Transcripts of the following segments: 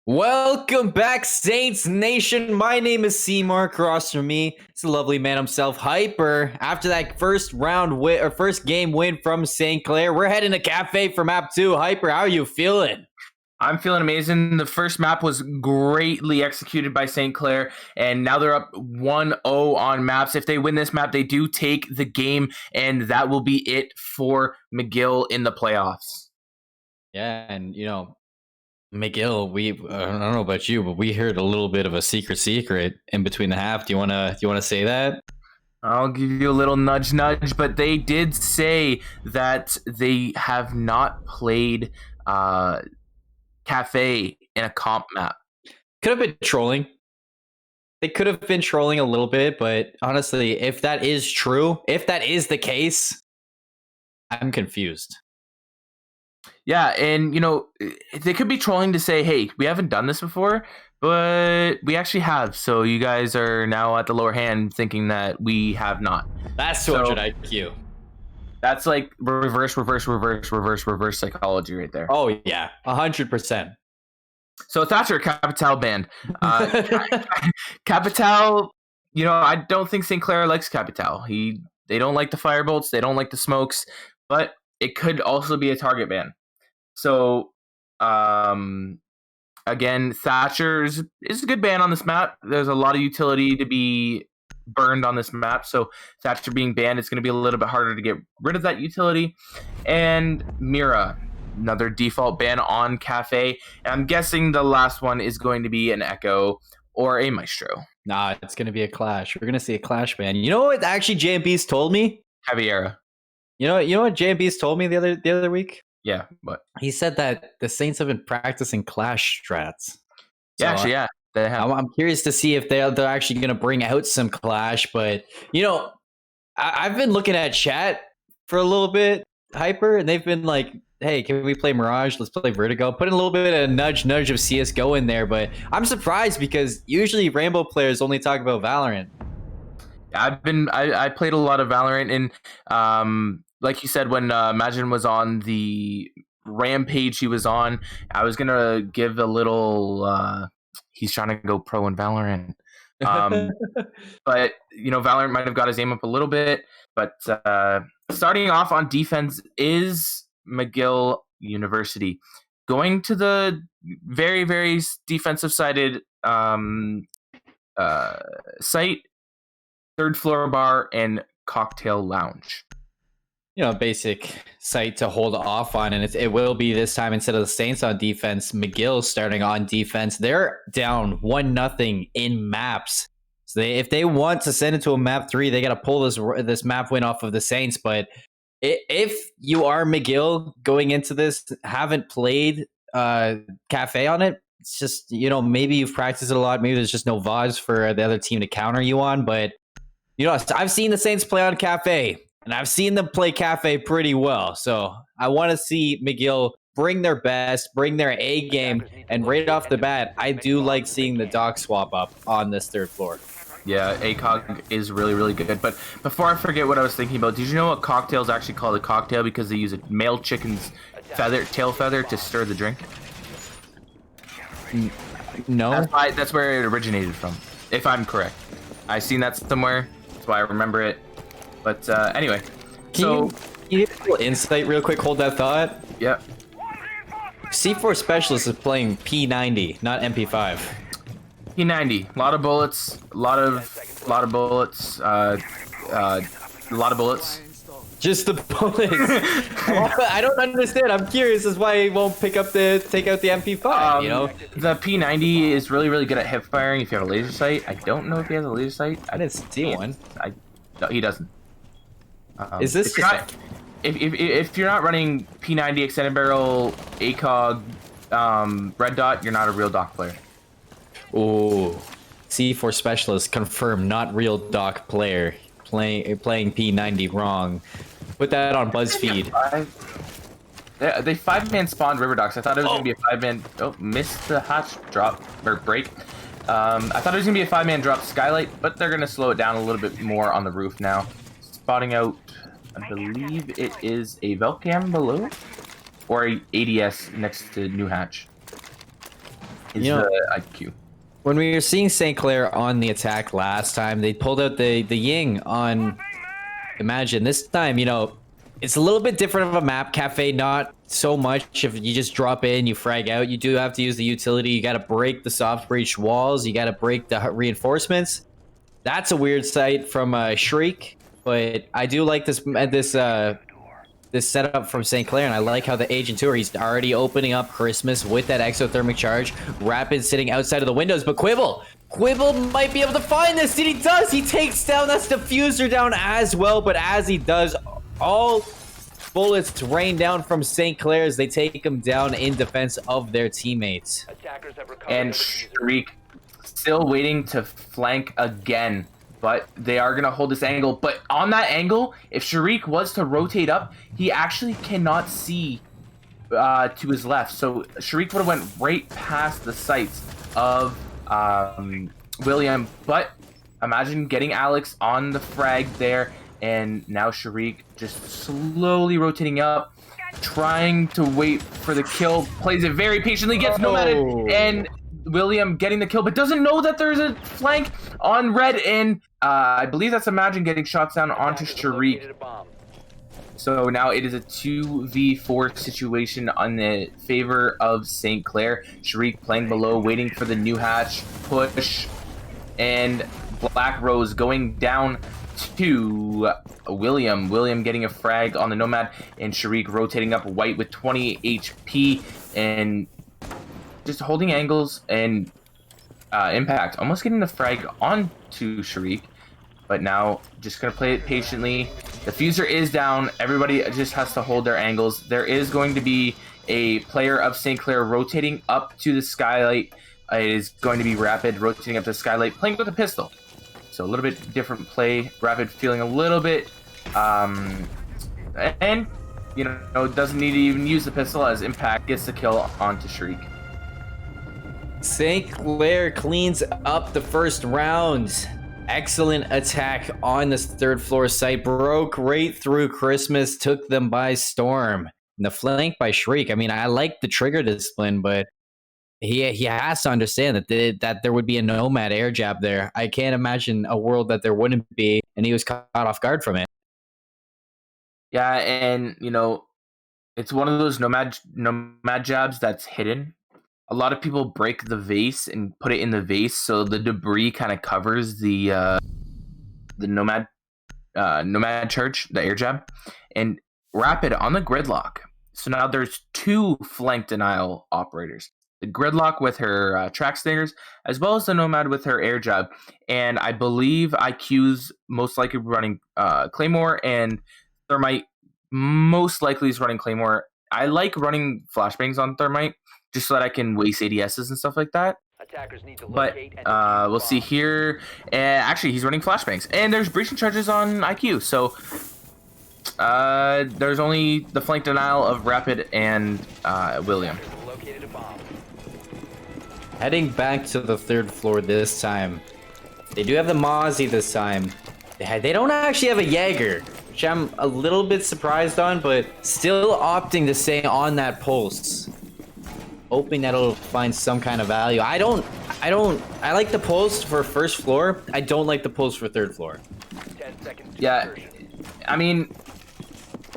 Welcome back, Saints Nation. My name is Seymour. Across from me, it's the lovely man himself, Hyper. After that first round win or first game win from St. Clair, we're heading to Cafe for map 2. Hyper, how are you feeling? I'm feeling amazing. The first map was greatly executed by St. Clair, and now they're up 1-0 on maps. If they win this map, they do take the game, and that will be it for McGill in the playoffs. Yeah, and McGill, I don't know about you, but we heard a little bit of a secret in between the half. Do you wanna say that? I'll give you a little nudge, but they did say that they have not played Cafe in a comp map. Could have been trolling. They could have been trolling a little bit, but honestly, if that is true, if that is the case, I'm confused. Yeah, and they could be trolling to say, hey, we haven't done this before, but we actually have. So you guys are now at the lower hand thinking that we have not. That's 200 IQ. That's like reverse psychology right there. Oh, yeah, 100%. So Thatcher, Capital banned. Capital, I don't think St. Clair likes Capital. They don't like the firebolts. They don't like the smokes. But it could also be a target ban. So, again, Thatcher is a good ban on this map. There's a lot of utility to be burned on this map. So Thatcher being banned, it's going to be a little bit harder to get rid of that utility. And Mira, another default ban on Cafe. And I'm guessing the last one is going to be an Echo or a Maestro. Nah, it's going to be a Clash. We're going to see a Clash ban. You know what actually JMB's told me? Javiera. You know what JMB's told me the other week? Yeah, what? He said that the Saints have been practicing Clash strats. Yeah, actually, yeah. They have. I'm curious to see if they're actually going to bring out some Clash. But, I've been looking at chat for a little bit, Hyper, and they've been like, hey, can we play Mirage? Let's play Vertigo. Put in a little bit of a nudge of CSGO in there. But I'm surprised because usually Rainbow players only talk about Valorant. I played a lot of Valorant, and like you said, when Imagine was on the rampage he was on, I was gonna give a little he's trying to go pro in Valorant. But Valorant might have got his aim up a little bit. But starting off on defense is McGill University. Going to the very, very defensive sided site, third floor bar, and cocktail lounge. Basic site to hold off on, and it will be this time instead of the Saints on defense. McGill starting on defense. They're down 1-0 in maps. So if they want to send it to a map 3, they got to pull this map win off of the Saints. But if you are McGill going into this, haven't played Cafe on it, it's just maybe you've practiced it a lot. Maybe there's just no VODs for the other team to counter you on. But I've seen the Saints play on Cafe. And I've seen them play Cafe pretty well. So I want to see McGill bring their best, bring their A game. And right off the bat, I do like seeing the dock swap up on this third floor. Yeah, ACOG is really, really good. But before I forget what I was thinking about, did you know a cocktail is actually called a cocktail because they use a male chicken's tail feather to stir the drink? No. That's where it originated from, if I'm correct. I've seen that somewhere. That's why I remember it. But anyway, Can you give a little insight real quick? Hold that thought. Yep. C4 Specialist is playing P90, not MP5. P90, a lot of bullets, a lot of bullets, a lot of bullets. Just the bullets. I don't understand. I'm curious as why he won't take out the MP5. The P90 is really, really good at hip firing if you have a laser sight. I don't know if he has a laser sight. I didn't see one. No, he doesn't. Is this if you're not running P90 extended barrel ACOG red dot, you're not a real dock player. Oh, C4 Specialist confirmed, not real dock player. Playing P90 wrong. Put that on BuzzFeed. They 5-man spawned river docks. I thought it was gonna be a 5-man. Oh, missed the hatch drop or break. I thought it was gonna be a 5-man drop skylight, but they're gonna slow it down a little bit more on the roof now. Spotting out, I believe it is a Velcam below, or a ADS next to New Hatch. is the IQ. When we were seeing St. Clair on the attack last time, they pulled out the Ying on Imagine. This time, it's a little bit different of a map. Cafe, not so much. If you just drop in, you frag out. You do have to use the utility. You got to break the soft breach walls. You got to break the reinforcements. That's a weird sight from Shriek, but I do like this setup from St. Clair, and I like how the Agent Tour, he's already opening up Christmas with that exothermic charge. Rapid sitting outside of the windows, but Quibble might be able to find this, and he does. He takes down that diffuser down as well, but as he does, all bullets rain down from St. Clair as they take him down in defense of their teammates. And Shriek still waiting to flank again, but they are going to hold this angle. But on that angle, if Shriek was to rotate up, he actually cannot see to his left. So Shriek would have went right past the sights of William. But imagine getting Alex on the frag there, and now Shriek just slowly rotating up, trying to wait for the kill. Plays it very patiently, gets nomaded, and William getting the kill, but doesn't know that there's a flank on red, and I believe that's Imagine getting shots down onto Shriek. So now it is a 2v4 situation on the favor of St. Clair. Shriek playing below, waiting for the new hatch push, and Black Rose going down to William. William getting a frag on the Nomad, and Shriek rotating up white with 20 HP, and just holding angles, and Impact almost getting the frag onto Shriek, but now just gonna play it patiently. The fuser is down. Everybody just has to hold their angles. There is going to be a player of St. Clair rotating up to the skylight. It is going to be Rapid rotating up to the skylight, playing with a pistol. So a little bit different play. Rapid feeling a little bit, and doesn't need to even use the pistol as Impact gets the kill onto Shriek. St. Clair cleans up the first round. Excellent attack on this third floor site. Broke right through Christmas, took them by storm. And the flank by Shriek. I mean, I like the trigger discipline, but he has to understand that there would be a Nomad air jab there. I can't imagine a world that there wouldn't be, and he was caught off guard from it. Yeah, and it's one of those Nomad jabs that's hidden. A lot of people break the vase and put it in the vase, so the debris kind of covers the Nomad charge, the air jab, and Rapid on the gridlock. So now there's two flank denial operators: the gridlock with her track stingers, as well as the Nomad with her air jab. And I believe IQ's most likely running Claymore, and Thermite most likely is running Claymore. I like running flashbangs on Thermite, just so that I can waste ADSs and stuff like that. But we'll see here. Actually, he's running flashbangs. And there's breaching charges on IQ. So there's only the flank denial of Rapid and William. Heading back to the third floor this time. They do have the Mozzie this time. They don't actually have a Jaeger, which I'm a little bit surprised on, but still opting to stay on that pulse, hoping that it'll find some kind of value. I like the pulse for first floor. I don't like the pulse for third floor. 10 seconds. Yeah, I mean,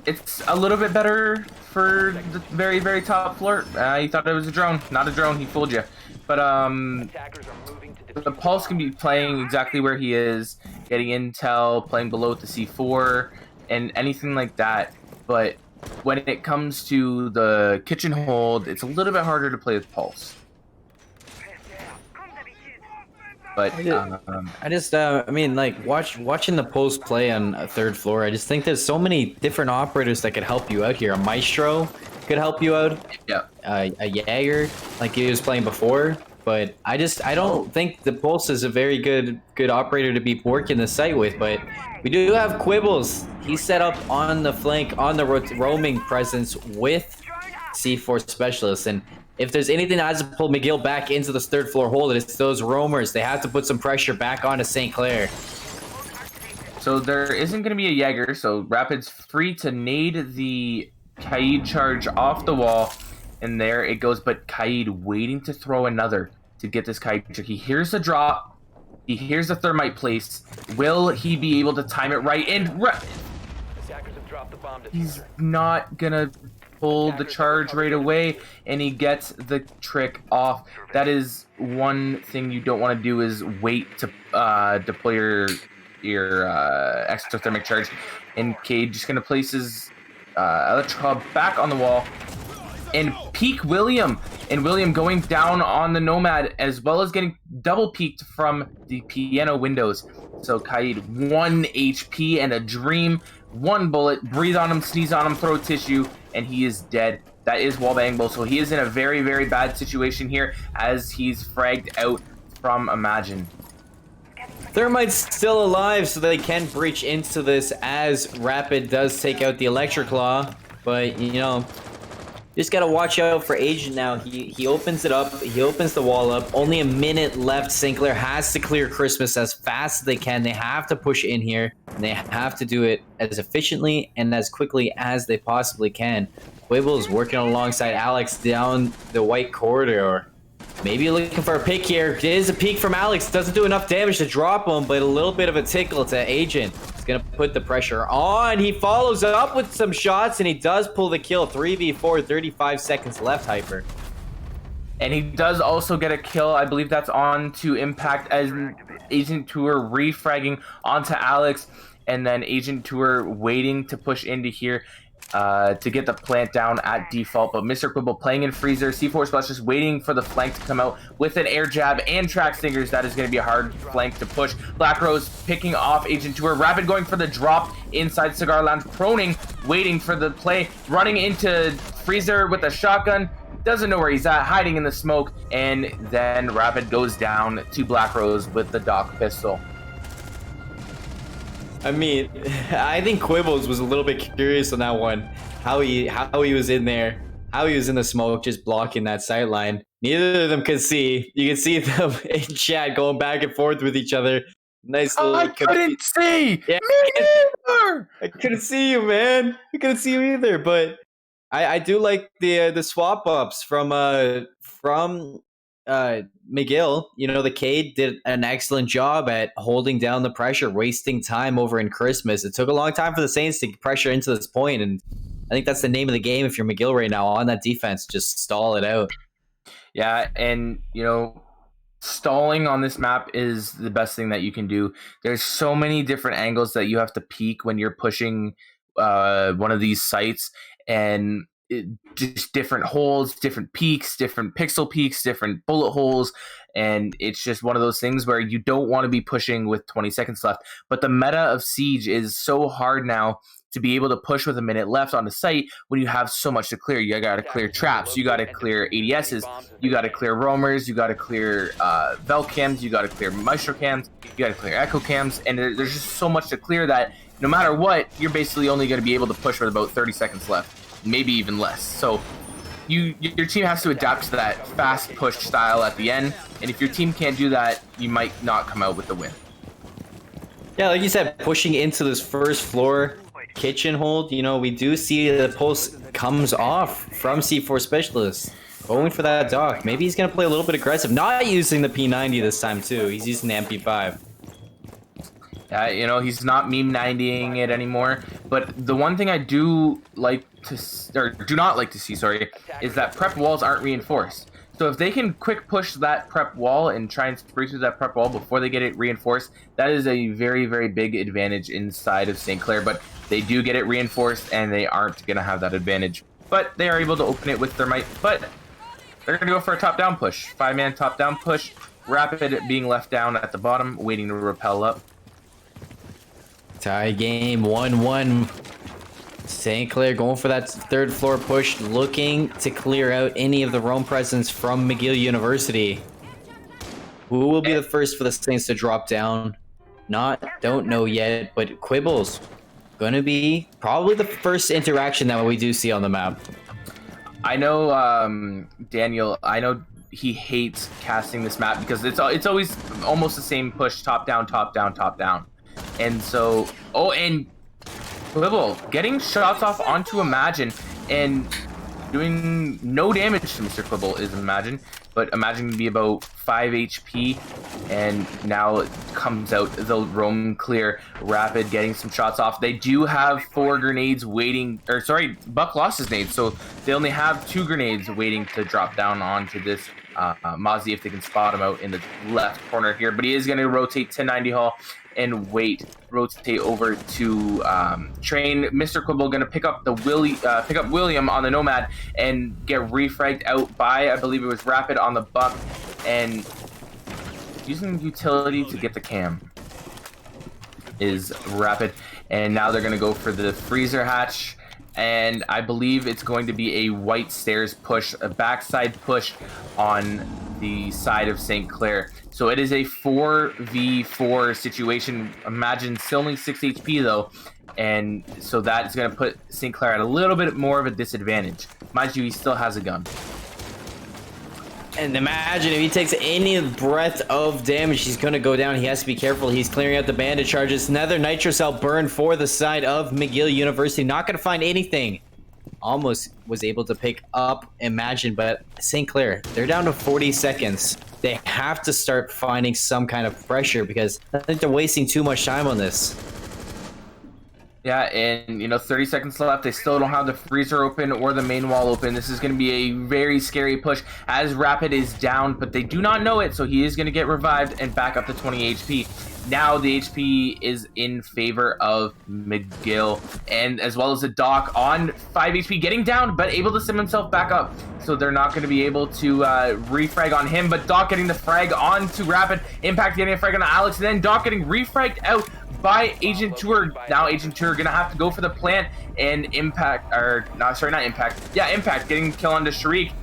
it's a little bit better for the very, very top floor. He thought it was a drone. Not a drone. He fooled you. But the pulse can be playing exactly where he is, getting intel, playing below with the C4, and anything like that. But when it comes to the kitchen hold, it's a little bit harder to play with pulse. But I mean, like watching the pulse play on a third floor. I just think there's so many different operators that could help you out here. A Maestro could help you out. Yeah. A Jaeger, like he was playing before. But I don't think the pulse is a very good operator to be working the site with. But we do have Quibbles. He's set up on the flank, on the roaming presence with C4 specialists. And if there's anything that has to pull McGill back into this third floor hold, it's those roamers. They have to put some pressure back onto St. Clair. So there isn't going to be a Jaeger. So Rapid's free to nade the Kaid charge off the wall. and there it goes. But Kaid waiting to throw another to get this Kaid trick. He hears the drop. He hears the thermite place. Will he be able to time it right? And he's not gonna pull the charge right away, and he gets the trick off. That is one thing you don't want to do, is wait to deploy your exothermic charge. And Cade just gonna place his Electro back on the wall and peek William. And William going down on the Nomad, as well as getting double peeked from the piano windows. So Kaid 1 HP and a dream. 1 bullet, breathe on him, sneeze on him, throw tissue, and he is dead. That is wallbangable. So he is in a very, very bad situation here, as he's fragged out from Imagine. Thermite's still alive, so they can breach into this as Rapid does take out the Electric Claw. But, you know, just gotta watch out for Agent now. He opens it up. He opens the wall up. Only a minute left. St. Clair has to clear Christmas as fast as they can. They have to push in here, and they have to do it as efficiently and as quickly as they possibly can. Quibbles working alongside Alex down the white corridor. Maybe looking for a pick here. It is a peek from Alex. Doesn't do enough damage to drop him, but a little bit of a tickle to Agent. He's gonna put the pressure on. He follows it up with some shots, and he does pull the kill. 3v4, 35 seconds left, Hyper. And he does also get a kill. I believe that's on to Impact, as Agent Tour refragging onto Alex, and then Agent Tour waiting to push into here to get the plant down at default. But Mr. Quibble playing in Freezer. C4 Splash just waiting for the flank to come out with an air jab and track stingers. That is going to be a hard flank to push. Black Rose picking off Agent Tour. Rapid going for the drop inside Cigar Lounge. Proning, waiting for the play. Running into Freezer with a shotgun. Doesn't know where he's at, hiding in the smoke. And then Rapid goes down to Black Rose with the Doc pistol. I mean, I think Quibbles was a little bit curious on that one. How he was in there, how he was in the smoke, just blocking that sight line. Neither of them could see. You can see them in chat going back and forth with each other. Nice little. I couldn't see. Yeah, Me neither. I couldn't see you, man. I couldn't see you either. But I do like the swap ups from McGill. You know, the Cade did an excellent job at holding down the pressure, wasting time over in Christmas. It took a long time for the Saints to pressure into this point, and I think that's the name of the game if you're McGill right now. On that defense, just stall it out. Yeah, and, you know, stalling on this map is the best thing that you can do. There's so many different angles that you have to peek when you're pushing one of these sites, and just different holes, different peaks, different pixel peaks, different bullet holes, and it's just one of those things where you don't want to be pushing with 20 seconds left. But the meta of Siege is so hard now to be able to push with a minute left on the site when you have so much to clear. You got to clear traps, you got to clear ADSs, you got to clear roamers, you got to clear Vel cams, you got to clear Maestro cams, you got to clear Echo cams, and there's just so much to clear that no matter what, you're basically only going to be able to push with about 30 seconds left. Maybe even less. So your team has to adapt to that fast push style at the end, and if your team can't do that, you might not come out with the win. Yeah, like you said, pushing into this first floor kitchen hold, you know, we do see the pulse comes off from C4 Specialist. Going for that dock. Maybe he's going to play a little bit aggressive. Not using the P90 this time, too. He's using the MP5. You know, he's not meme 90ing it anymore. But the one thing I do like to, or do not like to see, sorry, is that prep walls aren't reinforced. So if they can quick push that prep wall and try and spree through that prep wall before they get it reinforced, that is a very, very big advantage inside of St. Clair. But they do get it reinforced, and they aren't going to have that advantage. But they are able to open it with Thermite. But they're going to go for a top-down push. 5-man top-down push. Rapid being left down at the bottom, waiting to rappel up. Tie game, 1-1. St. Clair going for that third floor push, looking to clear out any of the roam presence from McGill University. Who will be the first for the Saints to drop down? Don't know yet, but Quibbles gonna be probably the first interaction that we do see on the map. I know, Daniel, I know he hates casting this map because it's always almost the same push, top down, top down, top down. And so, and Quibble getting shots off onto Imagine, and doing no damage to Mr. Quibble is Imagine, but Imagine can be about 5 HP, and now it comes out the roam clear. Rapid getting some shots off. They do have 4 grenades waiting, or sorry, Buck lost his nades, so they only have 2 grenades waiting to drop down onto this Mozzie if they can spot him out in the left corner here. But he is going to rotate to 90 Hall and rotate over to Train. Mr. Quibble going to pick up William on the Nomad and get refragged out by, I believe it was Rapid on the Buck, and using utility to get the cam is Rapid. And now they're going to go for the freezer hatch, and I believe it's going to be a white stairs push, a backside push on the side of St. Clair. So it is a 4v4 situation. Imagine still only 6 HP though, and so that is going to put St. Clair at a little bit more of a disadvantage. Mind you, he still has a gun. And imagine if he takes any breath of damage, he's going to go down. He has to be careful. He's clearing out the bandit charges. Another nitro cell burn for the side of McGill University. Not going to find anything. Almost was able to pick up Imagine, but St. Clair, they're down to 40 seconds. They have to start finding some kind of pressure because I think they're wasting too much time on this. Yeah, and 30 seconds left. They still don't have the freezer open or the main wall open. This is going to be a very scary push as Rapid is down, but they do not know it, so he is going to get revived and back up to 20 HP. Now the HP is in favor of McGill, and as well as the Doc on 5 HP, getting down, but able to sim himself back up. So they're not going to be able to refrag on him, but Doc getting the frag onto Rapid, Impact getting a frag on Alex, and then Doc getting refragged out by Agent Tour. Now Agent Tour gonna have to go for the plant, and Impact, or no, sorry, not Impact. Yeah, Impact getting the kill onto Sharik,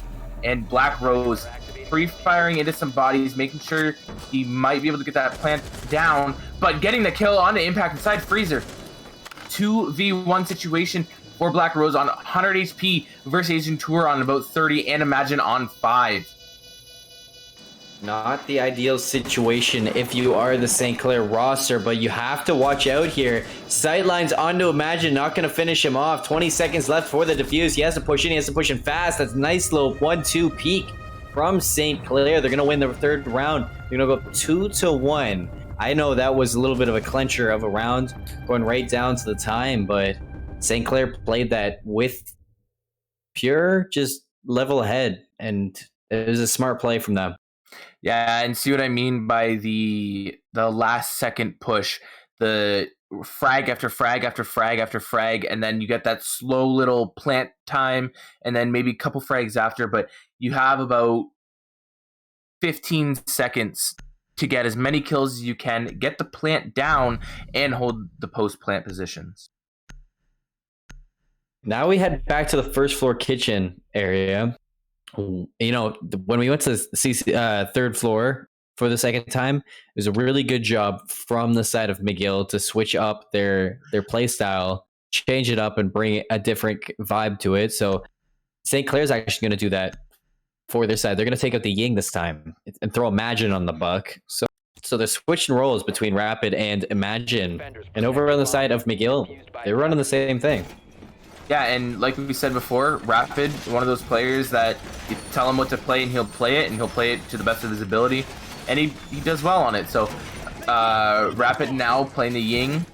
and Black Rose free-firing into some bodies, making sure he might be able to get that plant down, but getting the kill onto Impact inside Freezer. 2v1 situation for Black Rose on 100 HP versus Agent Tour on about 30, and Imagine on 5. Not the ideal situation if you are the St. Clair roster, but you have to watch out here. Sightlines onto Imagine, not going to finish him off. 20 seconds left for the defuse. He has to push in, he has to push in fast. That's a nice little 1-2 peak from St. Clair. They're going to win the third round. They're going to go 2-1. I know that was a little bit of a clincher of a round, going right down to the time, but St. Clair played that with pure just level ahead, and it was a smart play from them. Yeah, and see what I mean by the last second push, the frag after frag after frag after frag, and then you get that slow little plant time, and then maybe a couple frags after, but you have about 15 seconds to get as many kills as you can, get the plant down, and hold the post-plant positions. Now we head back to the first floor kitchen area. When we went to the third floor for the second time, it was a really good job from the side of McGill to switch up their play style, change it up, and bring a different vibe to it. So St. Clair's actually going to do that for their side. They're going to take out the Ying this time and throw Imagine on the Buck. So they're switching roles between Rapid and Imagine. And over on the side of McGill, they're running the same thing. Yeah, and like we said before, Rapid, one of those players that you tell him what to play and he'll play it, and he'll play it to the best of his ability, and he does well on it. So Rapid now playing the Ying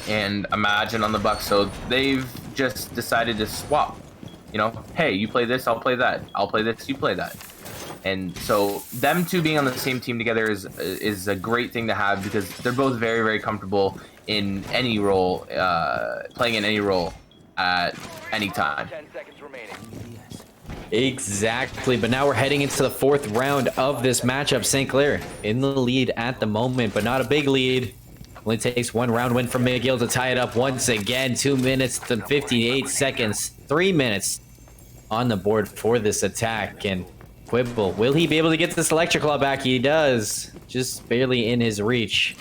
and Imagine on the Buck, so they've just decided to swap. Hey, you play this, I'll play that. I'll play this, you play that. And so them two being on the same team together is a great thing to have, because they're both very, very comfortable in any role, playing in any role at any time. 10 seconds remaining. Exactly, but now we're heading into the fourth round of this matchup. St. Clair in the lead at the moment, but not a big lead. Only takes one round win from McGill to tie it up once again. 2 minutes and 58 seconds. 3 minutes on the board for this attack. And Quibble, will he be able to get this Electric Claw back? He does, just barely in his reach.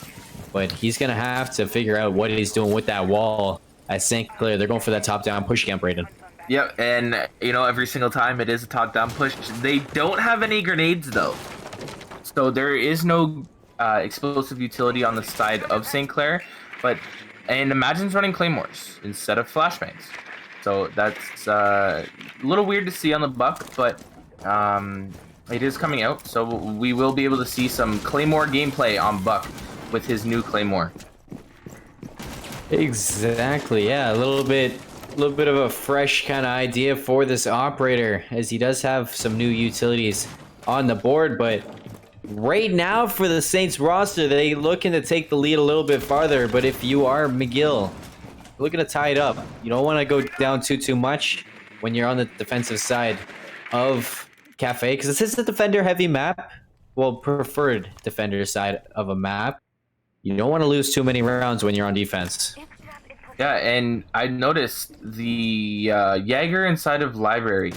But he's going to have to figure out what he's doing with that wall. At St. Clair, they're going for that top-down push camp, Brayden. Yep, and every single time it is a top-down push. They don't have any grenades though, so there is no explosive utility on the side of St. Clair. And Imagine's running claymores instead of flashbangs. So that's a little weird to see on the Buck, but it is coming out. So we will be able to see some Claymore gameplay on Buck with his new Claymore. Exactly. Yeah, a little bit of a fresh kind of idea for this operator, as he does have some new utilities on the board. But right now for the Saints roster, they looking to take the lead a little bit farther. But if you are McGill, looking to tie it up, you don't want to go down too much when you're on the defensive side of Cafe, because this is a defender heavy map. Well, preferred defender side of a map. You don't want to lose too many rounds when you're on defense. Yeah, and I noticed the Jaeger inside of library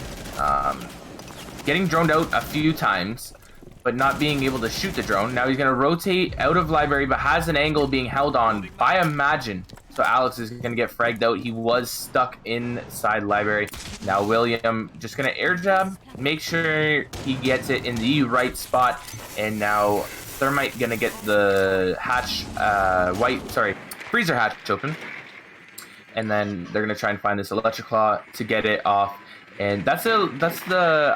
getting droned out a few times, but not being able to shoot the drone. Now he's going to rotate out of library, but has an angle being held on by Imagine. So Alex is going to get fragged out. He was stuck inside library. Now William just going to air jab, make sure he gets it in the right spot, and now Thermite going to get the hatch, freezer hatch open. And then they're gonna try and find this Electroclaw to get it off, and that's the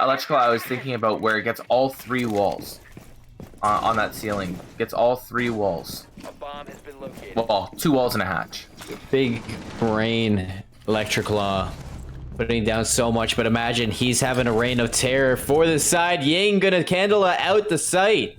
Electroclaw I was thinking about, where it gets all 3 walls on that ceiling. Gets all 3 walls. A bomb has been located. Well, 2 walls and a hatch. Big brain Electroclaw putting down so much, but imagine he's having a reign of terror for the side. Ying gonna candle out the site,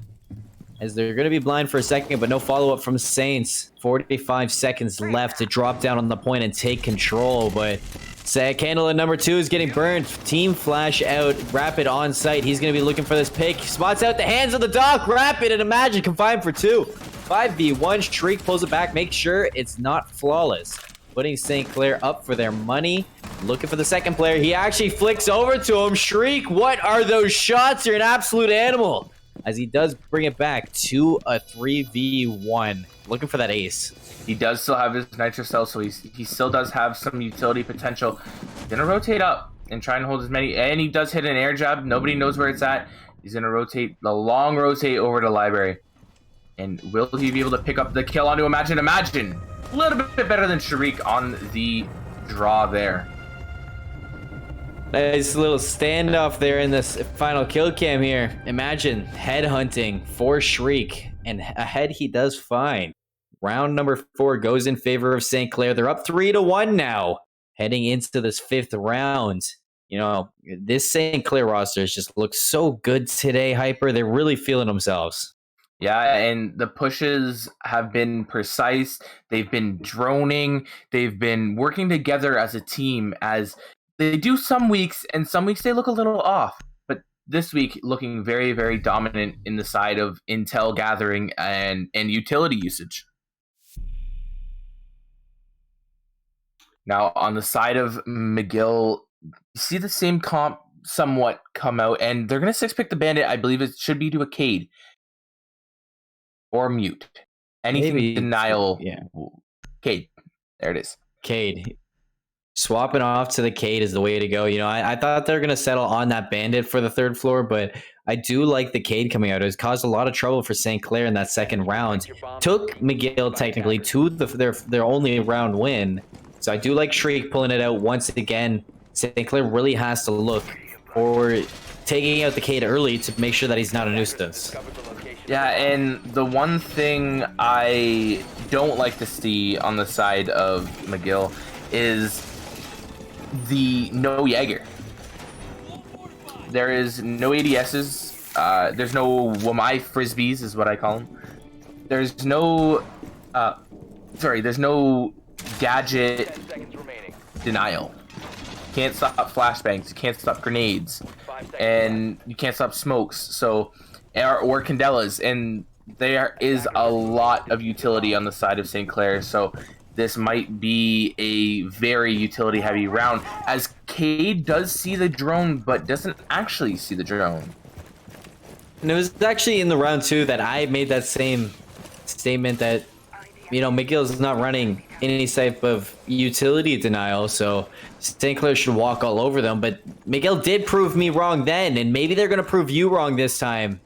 as they're going to be blind for a second, but no follow-up from Saints. 45 seconds left to drop down on the point and take control, but Candle number 2 is getting burned. Team flash out, Rapid on site. He's going to be looking for this pick. Spots out the hands of the Doc. Rapid and Imagine confined for 2. 5v1, Shriek pulls it back, makes sure it's not flawless. Putting St. Clair up for their money. Looking for the second player. He actually flicks over to him. Shriek, what are those shots? You're an absolute animal. As he does bring it back to a 3v1. Looking for that ace. He does still have his Nitro Cell, so he still does have some utility potential. Gonna rotate up and try and hold as many, and he does hit an air jab. Nobody knows where it's at. He's gonna rotate, the long rotate over to library. And will he be able to pick up the kill onto Imagine? Imagine! A little bit better than Sharik on the draw there. Nice little standoff there in this final kill cam here. Imagine headhunting for Shriek, and ahead he does fine. Round number 4 goes in favor of St. Clair. They're up 3-1 now, heading into this 5th round. You know, this St. Clair roster just looks so good today, Hyper. They're really feeling themselves. Yeah, and the pushes have been precise. They've been droning. They've been working together as a team, as they do some weeks, and some weeks they look a little off. But this week, looking very, very dominant in the side of intel gathering and utility usage. Now, on the side of McGill, you see the same comp somewhat come out, and they're going to 6-pick the Bandit. I believe it should be to a Cade. Or Mute. Anything Maybe. denial. Yeah. Cade. There it is. Cade. Swapping off to the Cade is the way to go. You know, I thought they were going to settle on that Bandit for the 3rd floor, but I do like the Cade coming out. It's caused a lot of trouble for St. Clair in that 2nd round. Took McGill technically to their only round win. So I do like Shriek pulling it out once again. St. Clair really has to look for taking out the Cade early to make sure that he's not a nuisance. Yeah, and the one thing I don't like to see on the side of McGill is the no Jaeger. There is no ADSs. There's no Wamai Frisbees is what I call them. There's no there's no gadget denial. You can't stop flashbangs, you can't stop grenades, and you can't stop smokes. So or Candelas, and there is a lot of utility on the side of St. Clair, so this might be a very utility heavy round, as Cade does see the drone but doesn't actually see the drone. And it was actually in the round 2 that I made that same statement that, you know, McGill's not running any type of utility denial, so St. Clair should walk all over them. But McGill did prove me wrong then, and maybe they're going to prove you wrong this time.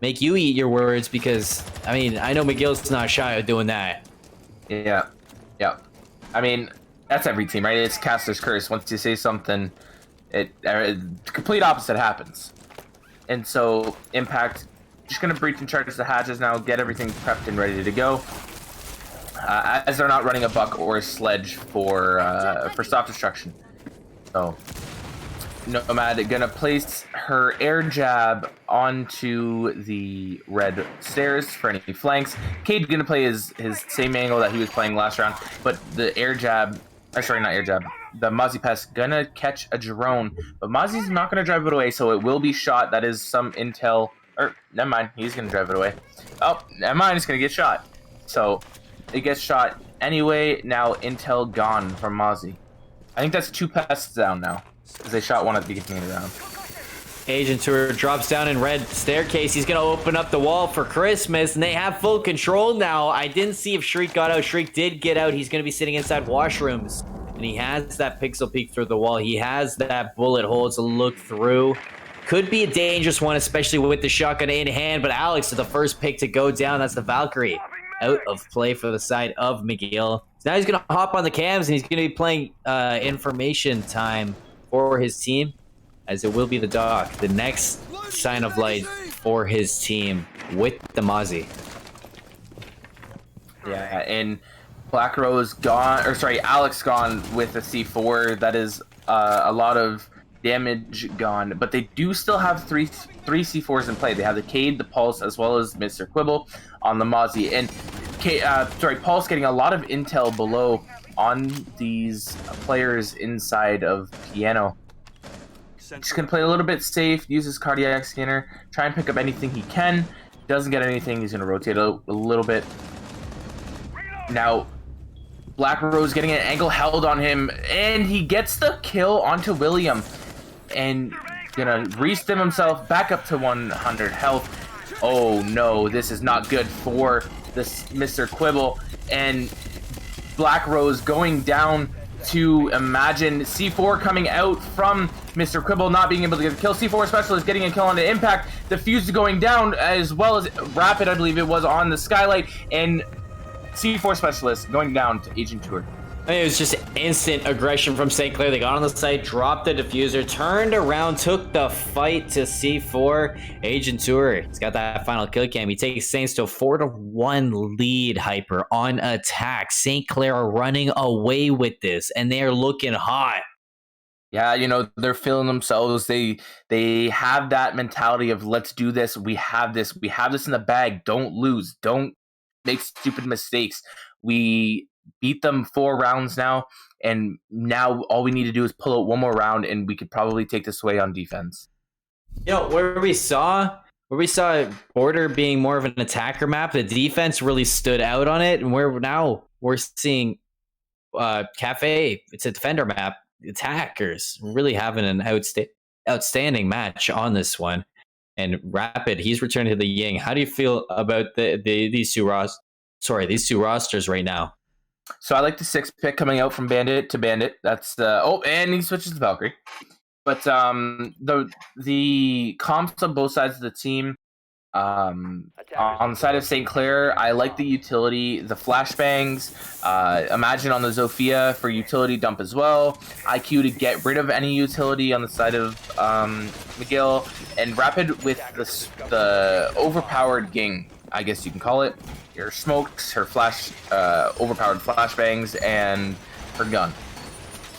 Make you eat your words, because, I mean, I know McGill's not shy of doing that. Yeah. I mean, That's every team, right? It's Caster's Curse. Once you say something, the complete opposite happens. And so Impact just gonna breach and charge the hatches now, get everything prepped and ready to go. As they're not running a buck or a sledge for stop destruction. So Nomad gonna place her air jab onto the red stairs for any flanks. Cade gonna play his same angle that he was playing last round, but the air jab, or sorry, not air jab, the Mozzie Pest gonna catch a drone, but Mozzie's not gonna drive it away, so it will be shot. That is some intel, or never mind, he's gonna drive it away. Oh, never mind, it's gonna get shot. So it gets shot anyway. Now intel gone from Mozzie. I think that's 2 pests down now, because they shot one at the beginning of the round. Agent Tour drops down in red staircase. He's going to open up the wall for Christmas, and they have full control now. I didn't see if Shriek got out. Shriek did get out. He's going to be sitting inside washrooms, and he has that pixel peek through the wall. He has that bullet hole to look through. Could be a dangerous one, especially with the shotgun in hand, but Alex is the first pick to go down. That's the Valkyrie out of play for the side of McGill. So now he's going to hop on the cams, and he's going to be playing information time for his team, as it will be the Doc, the next sign of light for his team with the Mozzie. Yeah, and Black Rose gone, or sorry, Alex gone with the C4. That is a lot of damage gone, but they do still have three C4s in play. They have the Cade, the Pulse, as well as Mr. Quibble on the Mozzie. And Pulse getting a lot of intel below on these players inside of Piano. Just gonna play a little bit safe, use his cardiac scanner, try and pick up anything he can. Doesn't get anything, he's gonna rotate a little bit. Now, Black Rose getting an angle held on him, and he gets the kill onto William. And gonna restim himself back up to 100 health. Oh no, this is not good for this Mr. Quibble. And Black Rose going down to Imagine. C4 coming out from Mr. Quibble, not being able to get a kill. C4 Specialist getting a kill on the Impact. The fuse going down, as well as Rapid, I believe it was, on the Skylight. And C4 Specialist going down to Agent Tour. It was just instant aggression from St. Clair. They got on the site, dropped the diffuser, turned around, took the fight to C4. Agent Tour, he's got that final kill cam. He takes Saints to a 4-1 lead, Hyper, on attack. St. Clair are running away with this, and they're looking hot. Yeah, you know, they're feeling themselves. They have that mentality of, let's do this. We have this in the bag. Don't lose. Don't make stupid mistakes. We beat them 4 rounds now, and now all we need to do is pull out one more round, and we could probably take this away on defense. You know, where we saw Border being more of an attacker map, the defense really stood out on it, and we're seeing Cafe, it's a defender map, attackers really having an outstanding match on this one. And Rapid, he's returned to the Ying. How do you feel about these two rosters right now? So I like the 6 pick coming out from Bandit to Bandit. That's and he switches to Valkyrie. But the comps on both sides of the team. On the side of St. Clair, I like the utility, the flashbangs. Imagine on the Zofia for utility dump as well. IQ to get rid of any utility on the side of McGill, and Rapid with the overpowered Ging, I guess you can call it. Her smokes, her overpowered flashbangs, and her gun.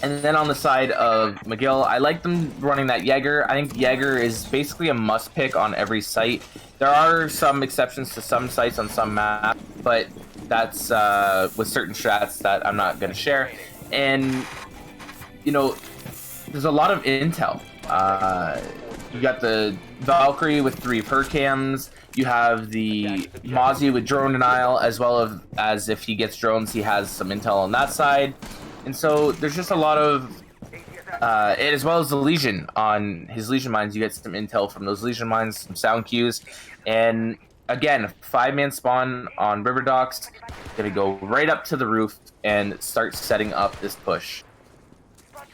And then on the side of McGill, I like them running that Jaeger. I think Jaeger is basically a must pick on every site. There are some exceptions to some sites on some maps, but that's with certain strats that I'm not going to share. And, you know, there's a lot of intel. You got the Valkyrie with 3 of her cams. You have the Mozzie with drone denial, as well as if he gets drones, he has some intel on that side. And so there's just a lot of, and as well as the Legion on his Legion mines, you get some intel from those Legion mines, some sound cues. And again, 5-man spawn on River Docks, gonna go right up to the roof and start setting up this push.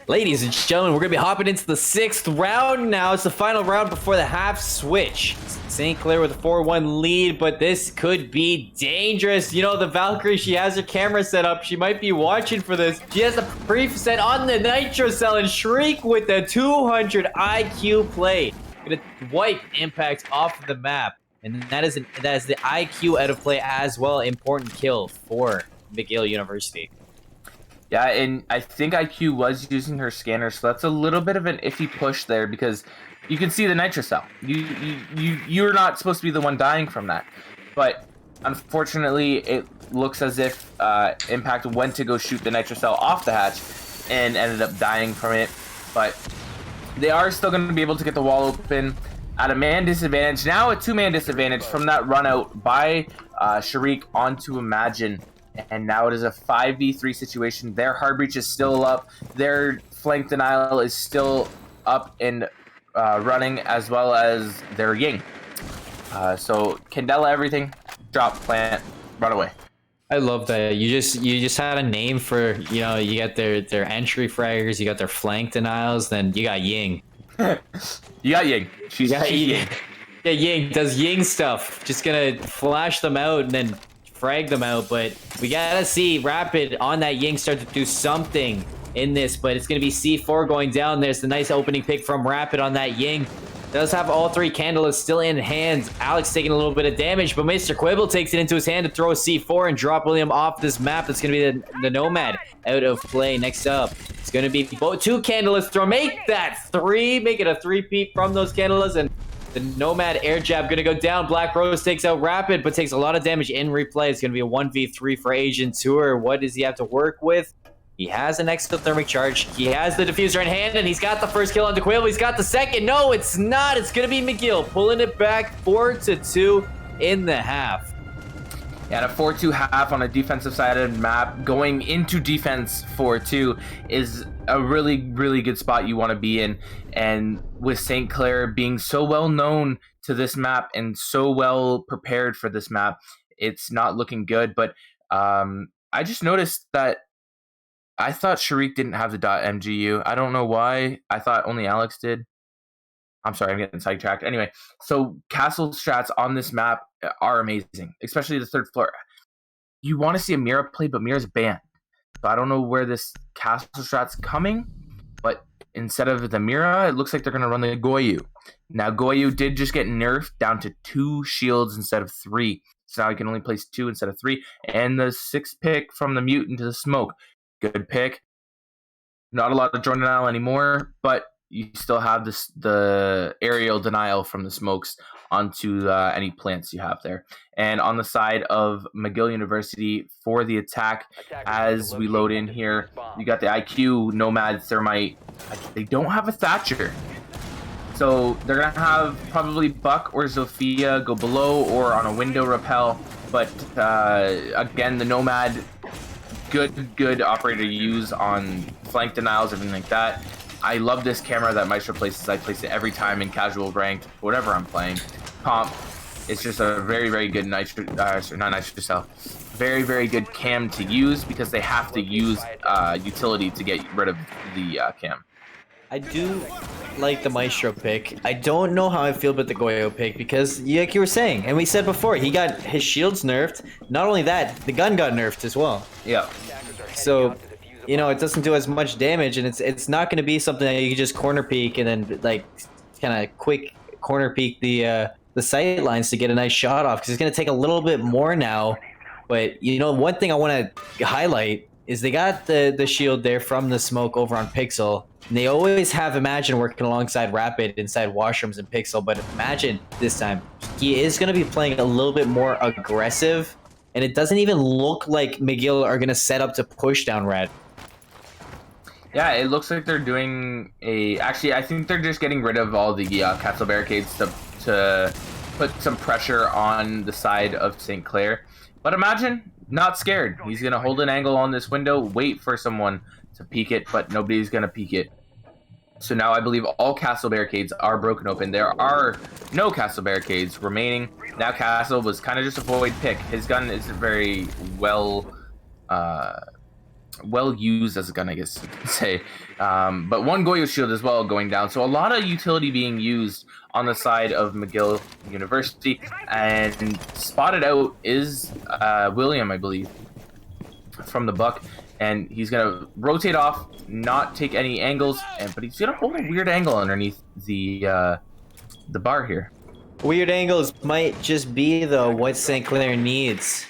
Ladies and gentlemen, we're going to be hopping into the 6th round now. It's the final round before the half switch. St. Clair with a 4-1 lead, but this could be dangerous. You know, the Valkyrie, she has her camera set up. She might be watching for this. She has the preset on the Nitro Cell, and Shriek with the 200 IQ play. Going to wipe Impact off of the map. And that is the IQ out of play as well. Important kill for McGill University. Yeah, and I think IQ was using her scanner, so that's a little bit of an iffy push there because you can see the Nitro Cell. You're not supposed to be the one dying from that. But unfortunately, it looks as if Impact went to go shoot the Nitro Cell off the hatch and ended up dying from it. But they are still going to be able to get the wall open at a man disadvantage. Now a 2-man disadvantage from that run out by Shriek onto Imagine. And now it is a 5v3 situation. Their hard breach is still up. Their flank denial is still up and running, as well as their Ying. So Candela everything, drop, plant, run away. I love that. You just had a name for, you know, you got their entry fraggers, you got their flank denials, then you got Ying. You got Ying. She's Ying. Yeah, Ying does Ying stuff. Just gonna flash them out and then frag them out, but we gotta see Rapid on that Ying start to do something in this, but it's gonna be C4 going down. There's the nice opening pick from Rapid on that Ying. Does have all 3 Candelas still in hand. Alex taking a little bit of damage, but Mr. Quibble takes it into his hand to throw a C4 and drop William off this map. It's gonna be the Nomad out of play. Next up, it's gonna be 2 Candelas throw. Make that 3, make it a 3-peat from those Candelas, and the Nomad air jab gonna go down. Black Rose takes out Rapid, but takes a lot of damage in replay. It's gonna be a 1v3 for Agent Tour. What does he have to work with? He has an exothermic charge. He has the diffuser in hand, and he's got the first kill on Quibble. He's got the second. No, it's not. It's gonna be McGill pulling it back 4-2 in the half. Yeah, and a 4-2 half on a defensive side of the map, going into defense 4-2 is a really, really good spot you want to be in. And with St. Clair being so well known to this map and so well prepared for this map, it's not looking good. But I just noticed that I thought Shriek didn't have the .mgu. I don't know why. I thought only Alex did. I'm sorry, I'm getting sidetracked. Anyway, so castle strats on this map are amazing, especially the 3rd floor. You want to see a Mira play, but Mira's banned. So I don't know where this castle strat's coming, but instead of the Mira, it looks like they're going to run the Goyu. Now, Goyu did just get nerfed down to 2 shields instead of 3. So now he can only place 2 instead of 3. And the 6th pick from the Mutant to the Smoke. Good pick. Not a lot of drone denial anymore, but you still have the aerial denial from the smokes onto any plants you have there. And on the side of McGill University for the attack, as we load in here, you got the IQ, Nomad, Thermite. They don't have a Thatcher. So they're going to have probably Buck or Zofia go below or on a window repel. But again, the Nomad, good operator to use on flank denials, everything like that. I love this camera that Maestro places. I place it every time in casual ranked, whatever I'm playing. Comp, it's just a very, very good very, very good cam to use because they have to use utility to get rid of the cam. I do like the Maestro pick. I don't know how I feel about the Goyo pick because, like you were saying, and we said before, he got his shields nerfed. Not only that, the gun got nerfed as well. Yeah. So, you know, it doesn't do as much damage, and it's not going to be something that you can just corner peek and then like kind of quick corner peek the sight lines to get a nice shot off because it's going to take a little bit more now. But you know, one thing I want to highlight is they got the shield there from the smoke over on Pixel. And they always have Imagine working alongside Rapid inside washrooms and Pixel, but Imagine this time he is going to be playing a little bit more aggressive, and it doesn't even look like McGill are going to set up to push down Red. Yeah, it looks like they're doing a... Actually, I think they're just getting rid of all the castle barricades to put some pressure on the side of St. Clair. But Imagine, not scared. He's going to hold an angle on this window, wait for someone to peek it, but nobody's going to peek it. So now I believe all castle barricades are broken open. There are no castle barricades remaining. Now castle was kind of just a void pick. His gun is very well well used as a gun, I guess you could say. But one Goyo shield as well going down. So a lot of utility being used on the side of McGill University. And spotted out is William, I believe, from the Buck. And he's going to rotate off, not take any angles, but he's going to hold a weird angle underneath the bar here. Weird angles might just be, though, what St. Clair needs.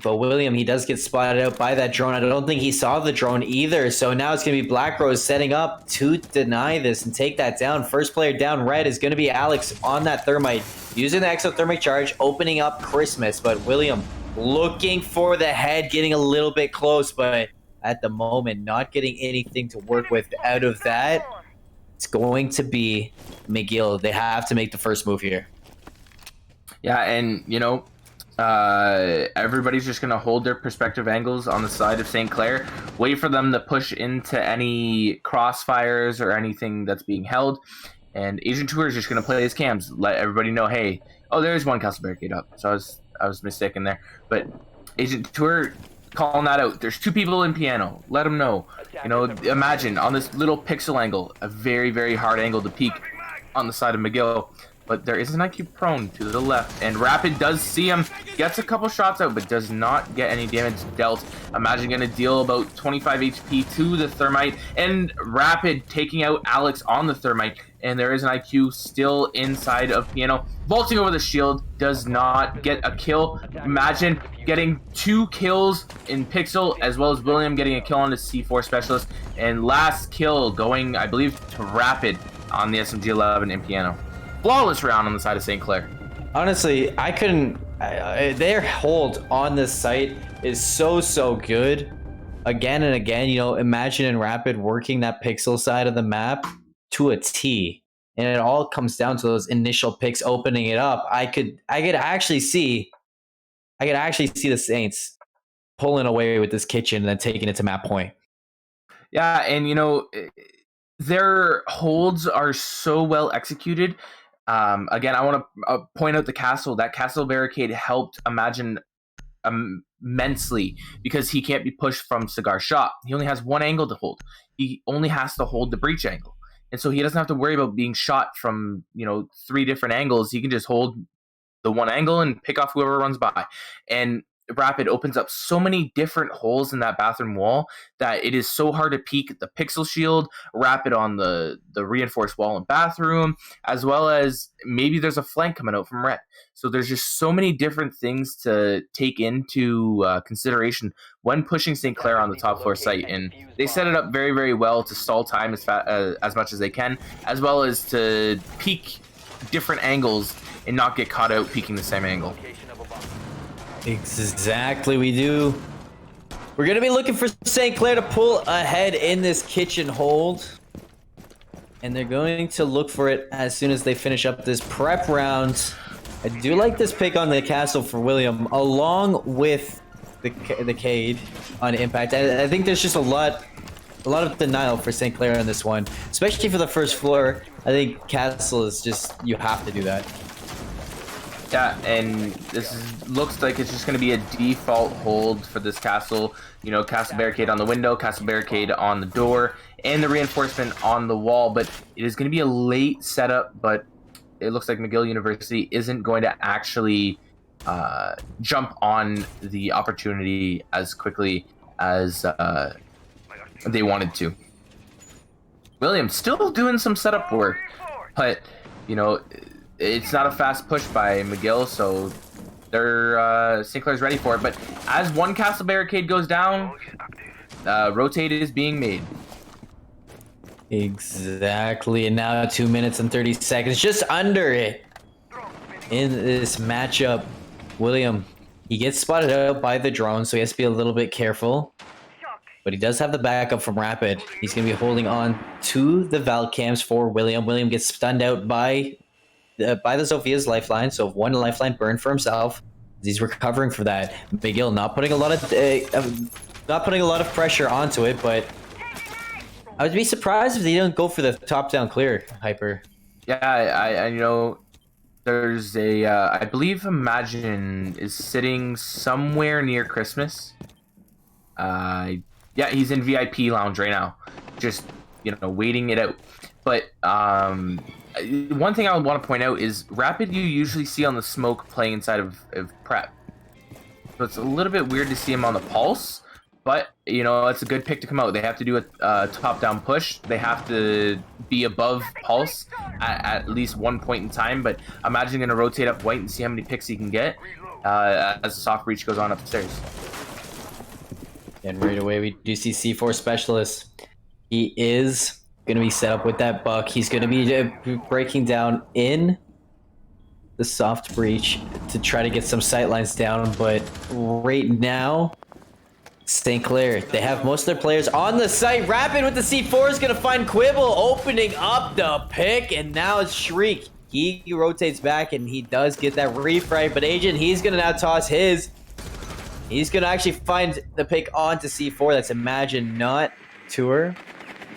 But William, he does get spotted out by that drone. I don't think he saw the drone either. So now it's going to be Black Rose setting up to deny this and take that down. First player down red is going to be Alex on that thermite. Using the exothermic charge, opening up Christmas. But William looking for the head, getting a little bit close. But at the moment, not getting anything to work with out of that. It's going to be McGill. They have to make the first move here. Yeah, and, you know, everybody's just going to hold their perspective angles on the side of St. Clair, wait for them to push into any crossfires or anything that's being held, and Agent Tour is just going to play his cams, let everybody know, hey, oh, there's one castle barricade up, so I was mistaken there, but Agent Tour calling that out. There's 2 people in piano, let them know. You know, imagine on this little pixel angle, a very, very hard angle to peek on the side of McGill. But there is an IQ prone to the left, and Rapid does see him, gets a couple shots out, but does not get any damage dealt. Imagine going to deal about 25 HP to the thermite, and Rapid taking out Alex on the thermite, and there is an IQ still inside of Piano. Vaulting over the shield, does not get a kill. Imagine getting 2 kills in Pixel, as well as William getting a kill on the C4 Specialist, and last kill going, I believe, to Rapid on the SMG-11 in Piano. Flawless round on the side of St. Clair. Honestly, I couldn't... their hold on this site is so good. Again and again, you know, Imagine and Rapid working that pixel side of the map to a T. And it all comes down to those initial picks opening it up. I could actually see the Saints pulling away with this kitchen and then taking it to map point. Yeah, and you know, their holds are so well executed. Again, I want to point out the castle. That castle barricade helped Imagine immensely because he can't be pushed from Cigar Shop. He only has one angle to hold. He only has to hold the breach angle. And so he doesn't have to worry about being shot from, you know, 3 different angles. He can just hold the one angle and pick off whoever runs by. And Rapid opens up so many different holes in that bathroom wall that it is so hard to peek the pixel shield, Rapid on the reinforced wall and bathroom, as well as maybe there's a flank coming out from red. So there's just so many different things to take into consideration when pushing St. Clair on the top floor site, and they set it up very, very well to stall time as much as they can, as well as to peek different angles and not get caught out peeking the same angle. Exactly, we do. We're going to be looking for St. Clair to pull ahead in this kitchen hold. And they're going to look for it as soon as they finish up this prep round. I do like this pick on the castle for William, along with the Cade on impact. I think there's just a lot of denial for St. Clair on this one, especially for the first floor. I think castle is just, you have to do that. Yeah, and looks like it's just going to be a default hold for this castle. You know, castle barricade on the window, castle barricade on the door, and the reinforcement on the wall. But it is going to be a late setup, but it looks like McGill University isn't going to actually jump on the opportunity as quickly as they wanted to. Williams still doing some setup work, but, you know, it's not a fast push by McGill, so they're St. Clair's ready for it. But as one castle barricade goes down, rotate is being made. Exactly, and now 2 minutes and 30 seconds, just under it in this matchup. William, he gets spotted out by the drone, so he has to be a little bit careful. But he does have the backup from Rapid. He's going to be holding on to the Val cams for William. William gets stunned out by the Sophia's lifeline, so 1 lifeline burned for himself. He's recovering for that. McGill not putting a lot of pressure onto it, but I would be surprised if they don't go for the top-down clear, Hyper. Yeah, I you know, there's a I believe Imagine is sitting somewhere near Christmas. I Yeah, he's in VIP lounge right now, just waiting it out. But one thing I want to point out is Rapid you usually see on the smoke playing inside of prep. So it's a little bit weird to see him on the pulse, but it's a good pick to come out. They have to do a top-down push. They have to be above pulse at least one point in time. But I'm imagining going to rotate up white and see how many picks he can get as the soft breach goes on upstairs. And right away we do see C4 specialist. He is going to be set up with that buck. He's going to be breaking down in the soft breach to try to get some sightlines down, but right now St. Clair, they have most of their players on the site. Rapid with the C4 is going to find Quibble opening up the pick, and now it's Shriek. He rotates back and he does get that refright, but Agent, he's going to now toss his. He's going to actually find the pick onto C4. That's Imagine Not Tour.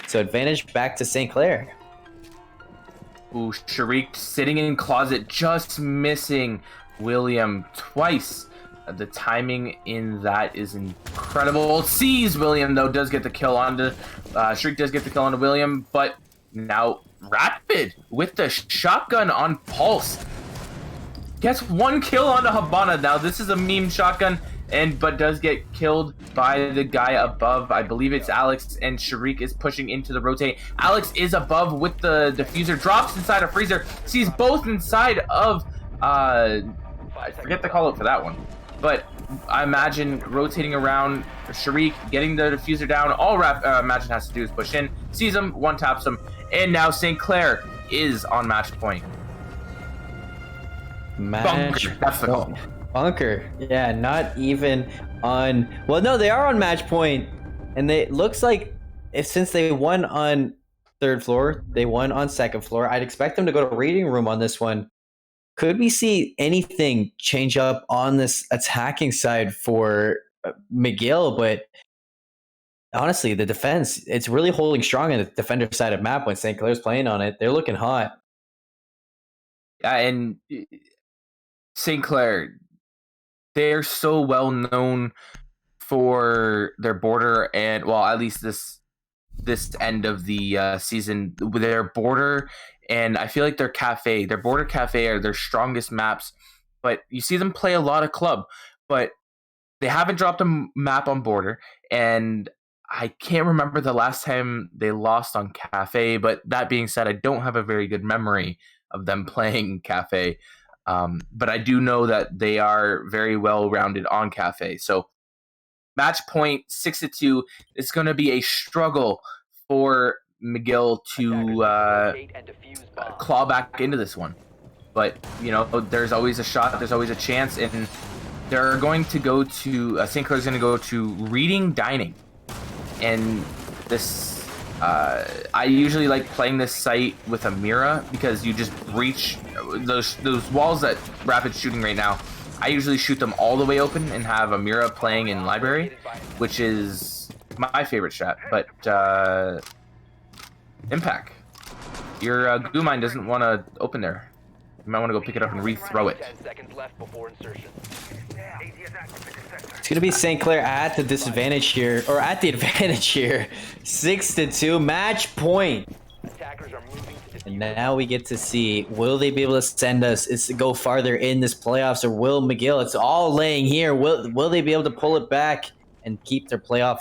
So advantage back to St. Clair. Ooh, Sharik sitting in closet, just missing William twice. The timing in that is incredible. Sees William, though, does get the kill onto... Sharik does get the kill onto William, but now Rapid with the shotgun on Pulse. Gets one kill onto Habana. Now, this is a meme shotgun, but does get killed by the guy above. I believe it's Alex, and Sharik is pushing into the rotate. Alex is above with the diffuser, drops inside a freezer, sees both inside of I forget the call out for that one, but I imagine rotating around Sharik, getting the diffuser down. All Imagine has to do is push in, sees him, one taps him, and now St. Clair is on match point. Bunker, that's the call. Bunker, yeah, not even on. Well, no, they are on match point, and they looks like since they won on third floor, they won on second floor. I'd expect them to go to reading room on this one. Could we see anything change up on this attacking side for McGill? But honestly, the defense, it's really holding strong on the defender side of map when St. Clair's playing on it. They're looking hot. Yeah, and St. Clair, they're so well known for their border and, well, at least this end of the season, their border, and I feel like their border cafe are their strongest maps. But you see them play a lot of club, but they haven't dropped a map on border, and I can't remember the last time they lost on cafe. But that being said, I don't have a very good memory of them playing cafe. But I do know that they are very well rounded on cafe. So match point 6-2. It's going to be a struggle for McGill to claw back into this one. But there's always a shot. There's always a chance, and they're going to go to St. Clair's going to go to reading dining, and this. I usually like playing this site with a Mira because you just breach those walls that Rapid's shooting right now. I usually shoot them all the way open and have a Mira playing in library, which is my favorite strat. But Impact, your goo mine doesn't want to open there. You might want to go pick it up and re-throw it. It's going to be St. Clair at the disadvantage here, or at the advantage here. 6-2, match point. And now we get to see, will they be able to send us, go farther in this playoffs, or will McGill, it's all laying here, will they be able to pull it back and keep their playoff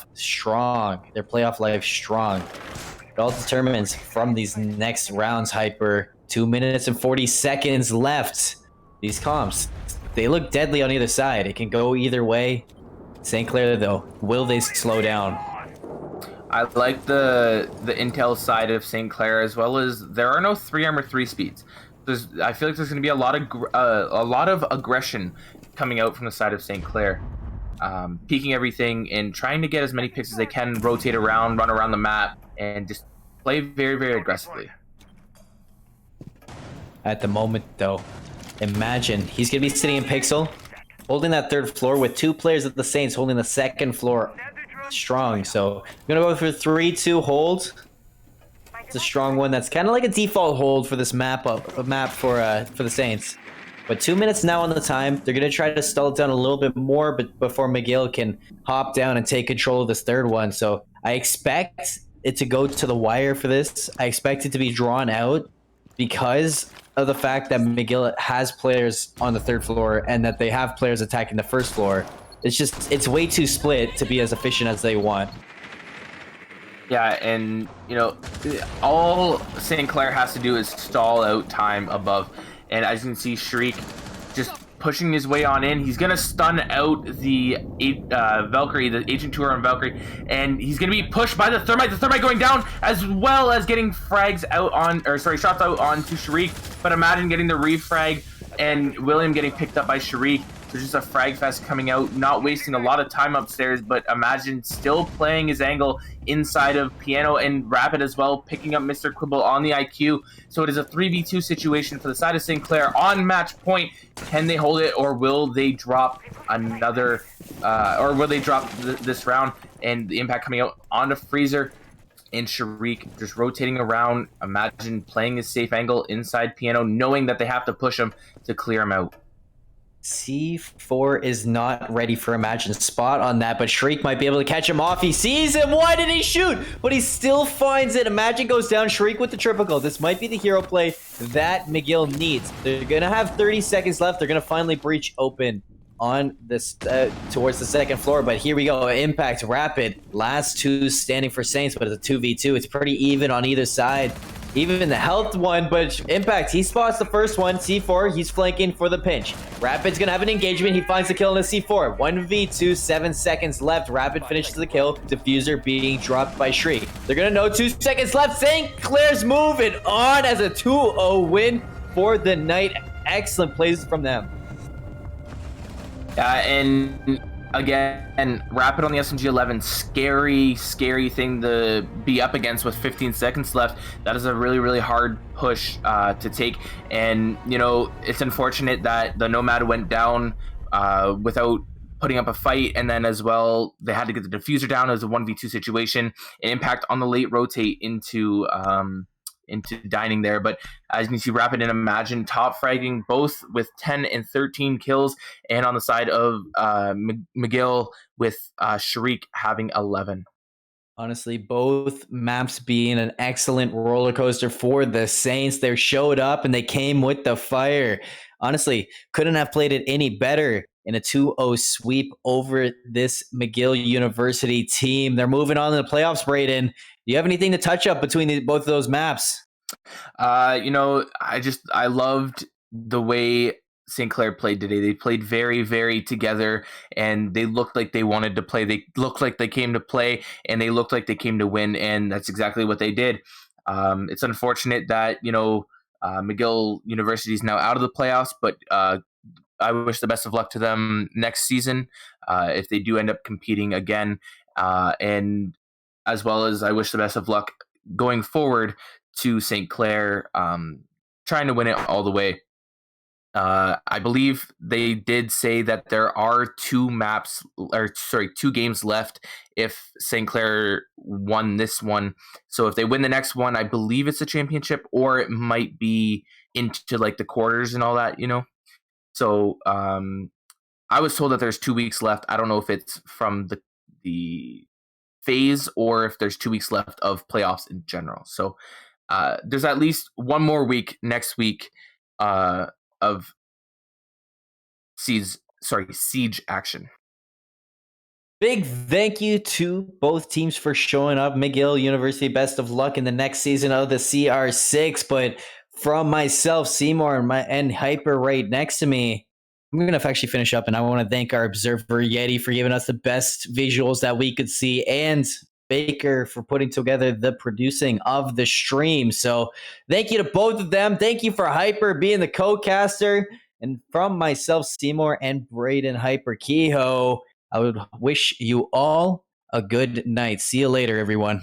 life strong? It all determines from these next rounds, Hyper. 2 minutes and 40 seconds left. These comps, they look deadly on either side. It can go either way. St. Clair, though, will they slow down? I like the intel side of St. Clair, as well as there are no 3 armor 3 speeds. I feel like there's going to be a lot of aggression coming out from the side of St. Clair, peeking everything and trying to get as many picks as they can, rotate around, run around the map, and just play very, very aggressively. At the moment, though, Imagine he's going to be sitting in Pixel, holding that third floor with 2 players at the Saints holding the second floor strong. So I'm going to go for 3-2 hold. It's a strong one. That's kind of like a default hold for this map for the Saints. But 2 minutes now on the time. They're going to try to stall it down a little bit more but before McGill can hop down and take control of this third one. So I expect it to go to the wire for this. I expect it to be drawn out because of the fact that McGill has players on the third floor and that they have players attacking the first floor. It's way too split to be as efficient as they want. Yeah, and all St. Clair has to do is stall out time above, and as you can see, Shriek just pushing his way on in. He's gonna stun out the Valkyrie, the Agent Tour on Valkyrie, and he's gonna be pushed by the Thermite. The Thermite going down, as well as getting frags out on, shots out onto Shriek. But imagine getting the refrag and William getting picked up by Shriek. So just a frag fest coming out, not wasting a lot of time upstairs, but imagine still playing his angle inside of Piano and Rapid as well, picking up Mr. Quibble on the IQ. So it is a 3v2 situation for the side of St. Clair on match point. Can they hold it, or will they drop another, or will they drop this round? And the impact coming out onto Freezer and Shriek just rotating around. Imagine playing his safe angle inside Piano, knowing that they have to push him to clear him out. C4 is not ready for Imagine spot on that, but Shriek might be able to catch him off. He sees him. Why did he shoot? But he still finds it. Imagine goes down. Shriek with the triple goal. This might be the hero play that McGill needs. They're going to have 30 seconds left. They're going to finally breach open on this towards the second floor, but here we go. Impact, Rapid, last two standing for Saints, but it's a 2v2. It's pretty even on either side. Even the health one, but Impact, he spots the first one. C4, he's flanking for the pinch. Rapid's gonna have an engagement. He finds the kill on the C4. 1v2, 7 seconds left. Rapid finishes the kill. Diffuser being dropped by Shriek. They're gonna know 2 seconds left. St. Clair's moving on as a 2-0 win for the night. Excellent plays from them. And again, Rapid on the SMG-11, scary thing to be up against with 15 seconds left. That is a really hard push to take. And, it's unfortunate that the Nomad went down without putting up a fight. And then as well, they had to get the diffuser down as a 1v2 situation. An impact on the late rotate into dining there. But as you can see, Rapid and Imagine top fragging both with 10 and 13 kills, and on the side of McGill with Shriek having 11. Honestly, both maps being an excellent roller coaster for the Saints. They showed up and they came with the fire. Honestly, couldn't have played it any better in a 2-0 sweep over this McGill University team. They're moving on to the playoffs, Braden. Do you have anything to touch up between both of those maps? I loved the way St. Clair played today. They played very together, and they looked like they wanted to play. They looked like they came to play, and they looked like they came to win, and that's exactly what they did. It's unfortunate that, McGill University is now out of the playoffs, but I wish the best of luck to them next season if they do end up competing again. And as well as I wish the best of luck going forward to St. Clair, trying to win it all the way. I believe they did say that there are 2 games left if St. Clair won this one. So if they win the next one, I believe it's a championship, or it might be into like the quarters and all that, So I was told that there's 2 weeks left. I don't know if it's from the phase or if there's 2 weeks left of playoffs in general. So there's at least one more week next week of siege action. Big thank you to both teams for showing up. McGill University, best of luck in the next season of the CR6. But from myself, Seymour, and Hyper right next to me, I'm going to actually finish up, and I want to thank our observer Yeti for giving us the best visuals that we could see, and Baker for putting together the producing of the stream. So thank you to both of them. Thank you for Hyper being the co-caster. And from myself, Seymour, and Braden Hyper Kehoe, I would wish you all a good night. See you later, everyone.